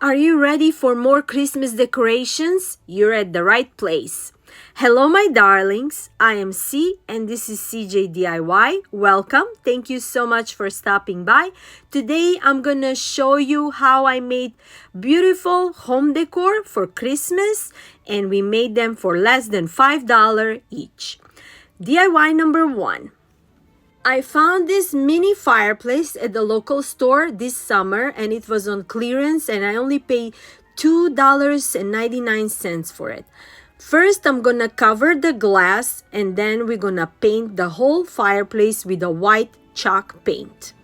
Are you ready for more Christmas decorations? You're at the right place. Hello, my darlings. I am C and this is CJDIY. Welcome. Thank you so much for stopping by. Today, I'm gonna show you how I made beautiful home decor for Christmas, and we made them for less than $5 each. DIY number 1. I found this mini fireplace at the local store this summer, and it was on clearance, and I only paid $2.99 for it. First, I'm gonna cover the glass, and then we're gonna paint the whole fireplace with a white chalk paint.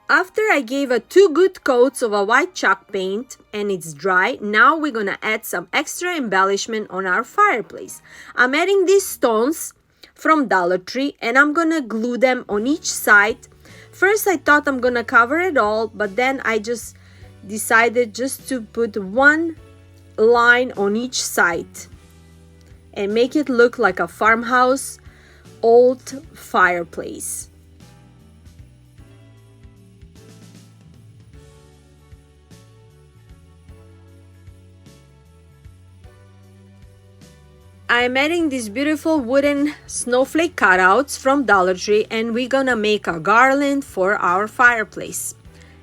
After I gave it 2 good coats of a white chalk paint and it's dry, now we're gonna add some extra embellishment on our fireplace. I'm adding these stones from Dollar Tree and I'm gonna glue them on each side. First I thought I'm gonna cover it all, but then I just decided just to put one line on each side and make it look like a farmhouse old fireplace. I'm adding these beautiful wooden snowflake cutouts from Dollar Tree, and we're gonna make a garland for our fireplace.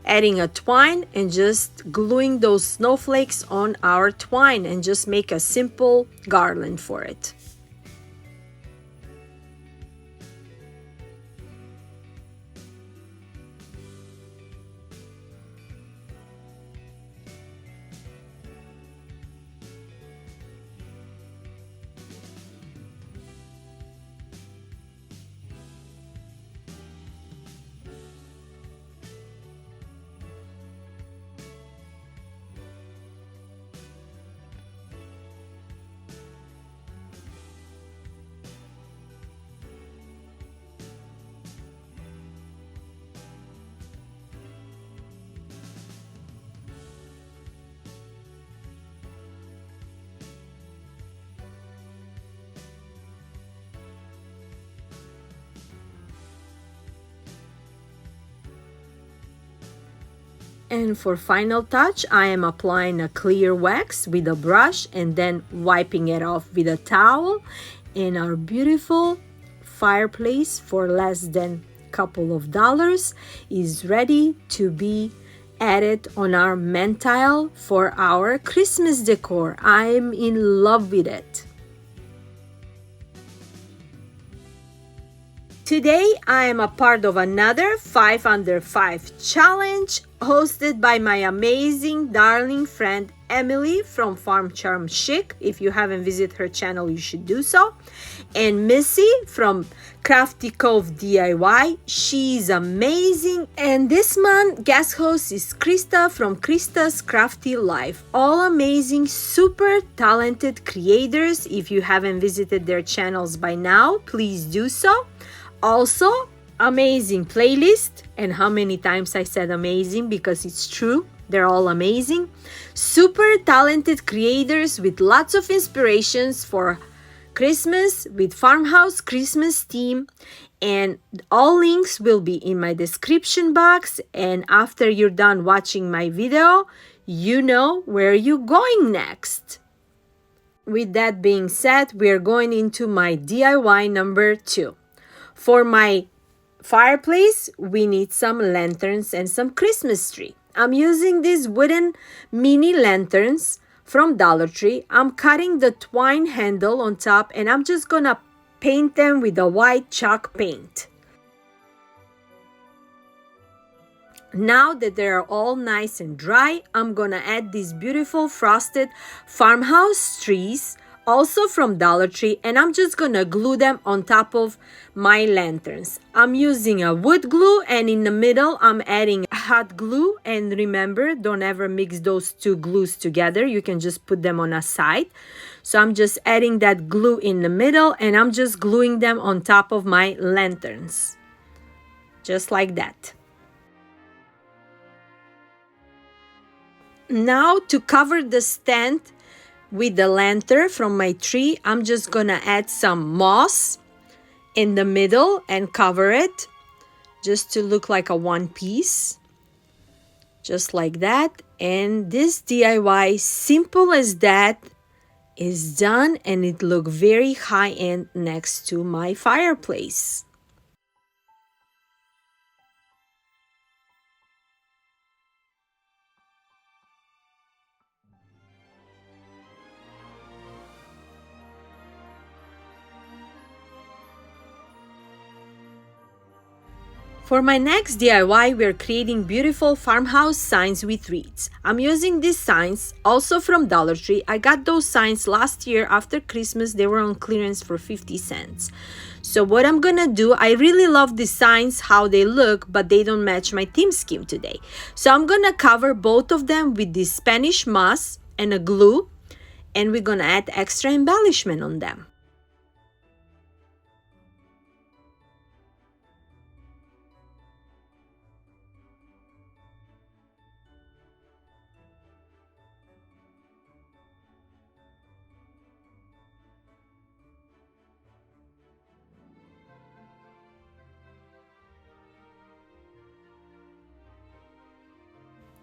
Adding a twine and just gluing those snowflakes on our twine and just make a simple garland for it. And for final touch, I am applying a clear wax with a brush and then wiping it off with a towel. And our beautiful fireplace for less than a couple of dollars is ready to be added on our mantle for our Christmas decor. I'm in love with it. Today, I am a part of another 5 Under 5 challenge hosted by my amazing darling friend Emily from Farm Charm Chic. If you haven't visited her channel, you should do so. And Missi from Crafty Cove DIY. She's amazing. And this month, guest host is Krista from Krista's Crafty Life. All amazing, super talented creators. If you haven't visited their channels by now, please do so. Also, amazing playlist, and how many times I said amazing because it's true, they're all amazing. Super talented creators with lots of inspirations for Christmas with Farmhouse Christmas theme, and all links will be in my description box, and after you're done watching my video, you know where you're going next. With that being said, we're going into my DIY number 2. For my fireplace, we need some lanterns and some Christmas tree. I'm using these wooden mini lanterns from Dollar Tree. I'm cutting the twine handle on top and I'm just gonna paint them with a white chalk paint. Now that they're all nice and dry, I'm gonna add these beautiful frosted farmhouse trees also from Dollar Tree, and I'm just gonna glue them on top of my lanterns. I'm using a wood glue, and in the middle I'm adding hot glue. And remember, don't ever mix those two glues together. You can just put them on a side. So I'm just adding that glue in the middle, and I'm just gluing them on top of my lanterns, just like that. Now, to cover the stand with the lantern from my tree, I'm just gonna add some moss in the middle and cover it just to look like a one piece, just like that. And this DIY, simple as that, is done, and it look very high-end next to my fireplace. For my next DIY, we're creating beautiful farmhouse signs with wreaths. I'm using these signs also from Dollar Tree. I got those signs last year after Christmas. They were on clearance for 50 cents. So what I'm gonna do, I really love these signs, how they look, but they don't match my theme scheme today. So I'm gonna cover both of them with this Spanish moss and a glue, and we're gonna add extra embellishment on them.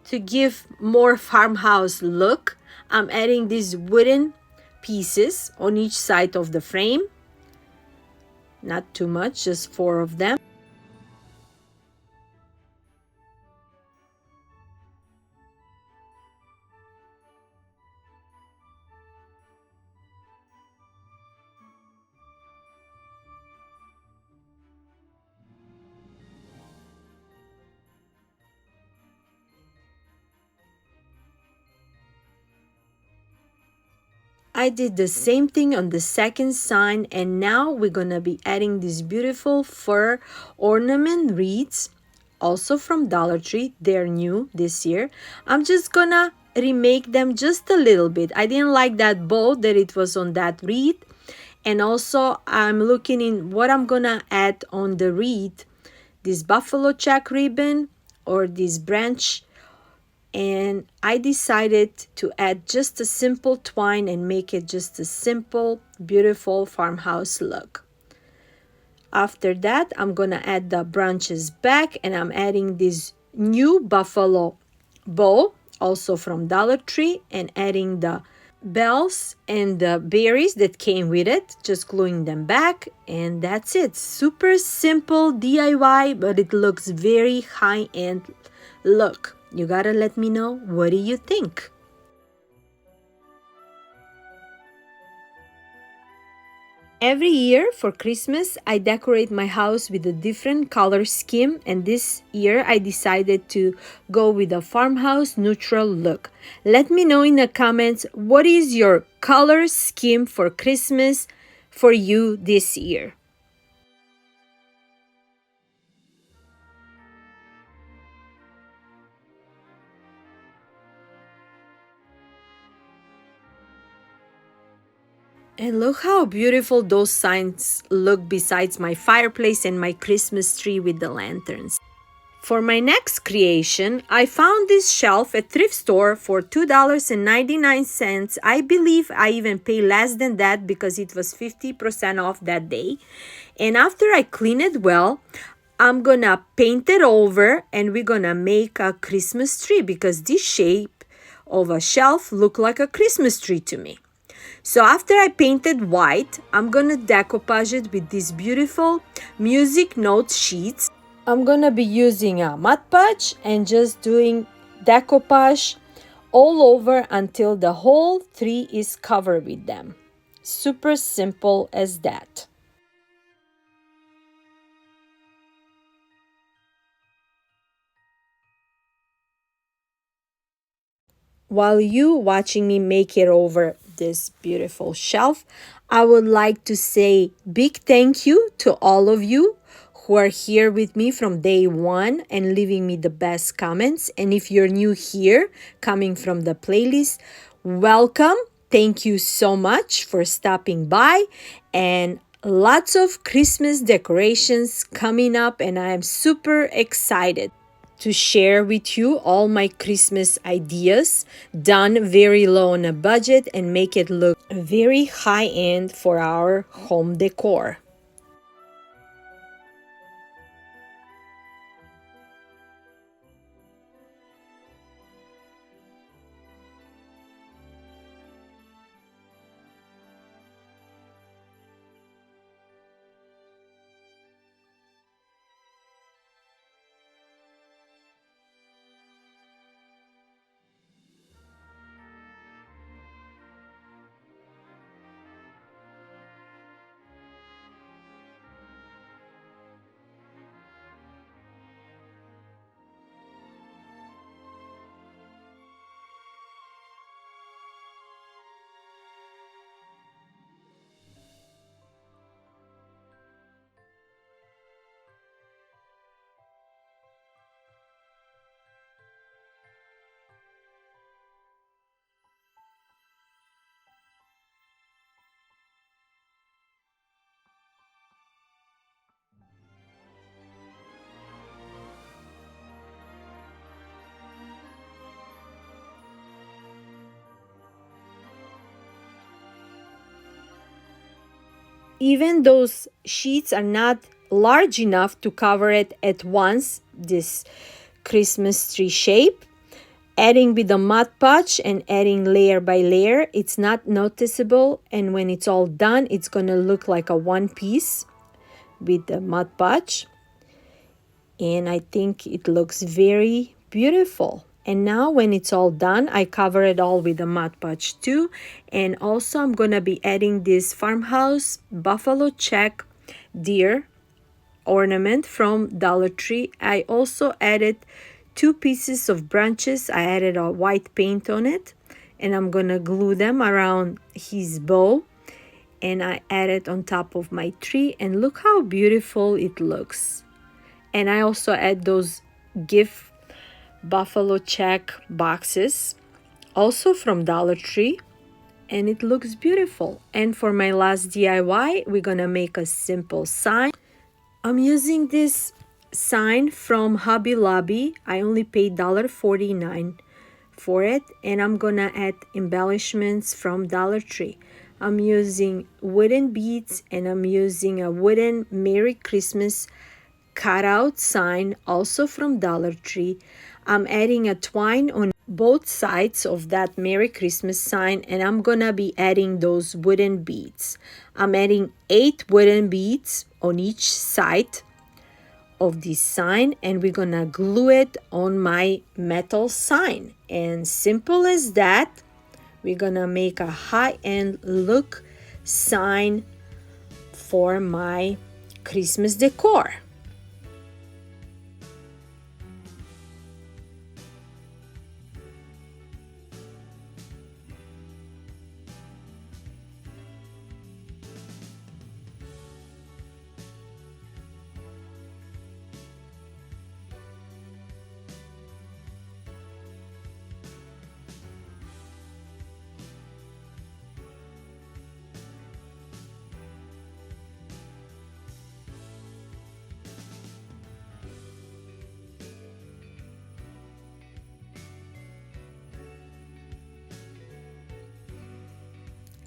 To give more farmhouse look, I'm adding these wooden pieces on each side of the frame. Not too much, just 4 of them. I did the same thing on the second sign, and now we're gonna be adding these beautiful fur ornament wreaths, also from Dollar Tree. They're new this year. I'm just gonna remake them just a little bit. I didn't like that bow that it was on that wreath, and also I'm looking in what I'm gonna add on the wreath, this buffalo check ribbon or this branch, and I decided to add just a simple twine and make it just a simple, beautiful farmhouse look. After that, I'm gonna add the branches back, and I'm adding this new buffalo bow, also from Dollar Tree, and adding the bells and the berries that came with it, just gluing them back, and that's it. Super simple DIY, but it looks very high-end look. You gotta let me know, what do you think? Every year for Christmas, I decorate my house with a different color scheme, and this year I decided to go with a farmhouse neutral look. Let me know in the comments, what is your color scheme for Christmas for you this year? And look how beautiful those signs look besides my fireplace and my Christmas tree with the lanterns. For my next creation, I found this shelf at thrift store for $2.99. I believe I even pay less than that because it was 50% off that day. And after I clean it well, I'm gonna paint it over, and we're gonna make a Christmas tree because this shape of a shelf look like a Christmas tree to me. So after I painted white, I'm gonna decoupage it with these beautiful music note sheets. I'm gonna be using a Mod Podge and just doing decoupage all over until the whole tree is covered with them. Super simple as that. While you watching me make it over this beautiful shelf. I would like to say big thank you to all of you who are here with me from day one and leaving me the best comments. And if you're new here, coming from the playlist, welcome. Thank you so much for stopping by, and lots of Christmas decorations coming up, and I am super excited to share with you all my Christmas ideas done very low on a budget and make it look very high end for our home decor. Even those sheets are not large enough to cover it at once, this Christmas tree shape. Adding with the Mod Podge and adding layer by layer, it's not noticeable, and when it's all done, it's gonna look like a one piece with the Mod Podge. And I think it looks very beautiful. And now when it's all done, I cover it all with the Mod Podge too. And also I'm gonna be adding this Farmhouse buffalo check deer ornament from Dollar Tree. I also added 2 pieces of branches. I added a white paint on it, and I'm gonna glue them around his bow. And I added on top of my tree, and look how beautiful it looks. And I also add those gift buffalo check boxes, also from Dollar Tree, and it looks beautiful. And for my last DIY, we're gonna make a simple sign. I'm using this sign from Hobby Lobby. I only paid $1.49 for it, and I'm gonna add embellishments from Dollar Tree. I'm using wooden beads, and I'm using a wooden Merry Christmas cutout sign, also from Dollar Tree. I'm adding a twine on both sides of that Merry Christmas sign, and I'm gonna be adding those wooden beads. I'm adding 8 wooden beads on each side of this sign, and we're gonna glue it on my metal sign. And simple as that, we're gonna make a high-end look sign for my Christmas decor.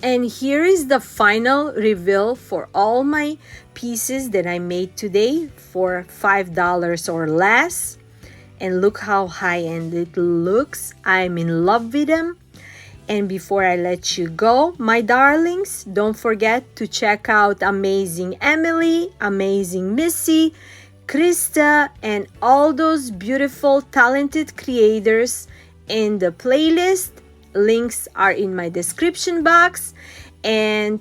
And here is the final reveal for all my pieces that I made today for $5 or less. And look how high-end it looks. I'm in love with them. And before I let you go, my darlings, don't forget to check out Amazing Emily, Amazing Missi, Krista, and all those beautiful, talented creators in the playlist. Links are in my description box. And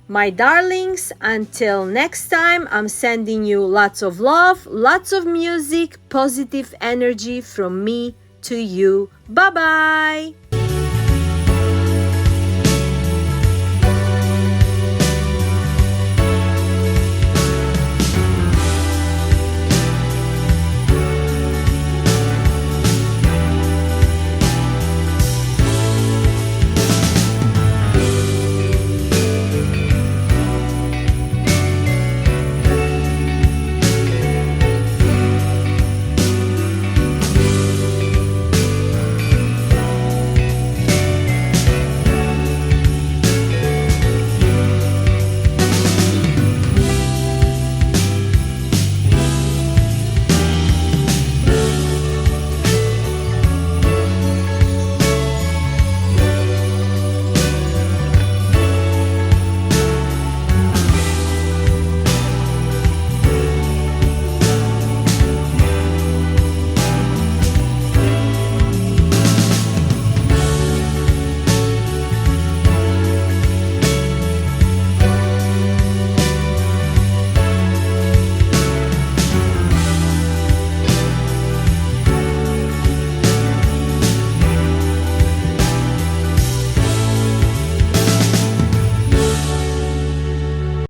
my darlings, until next time, I'm sending you lots of love, lots of music, positive energy from me to you. Bye-bye.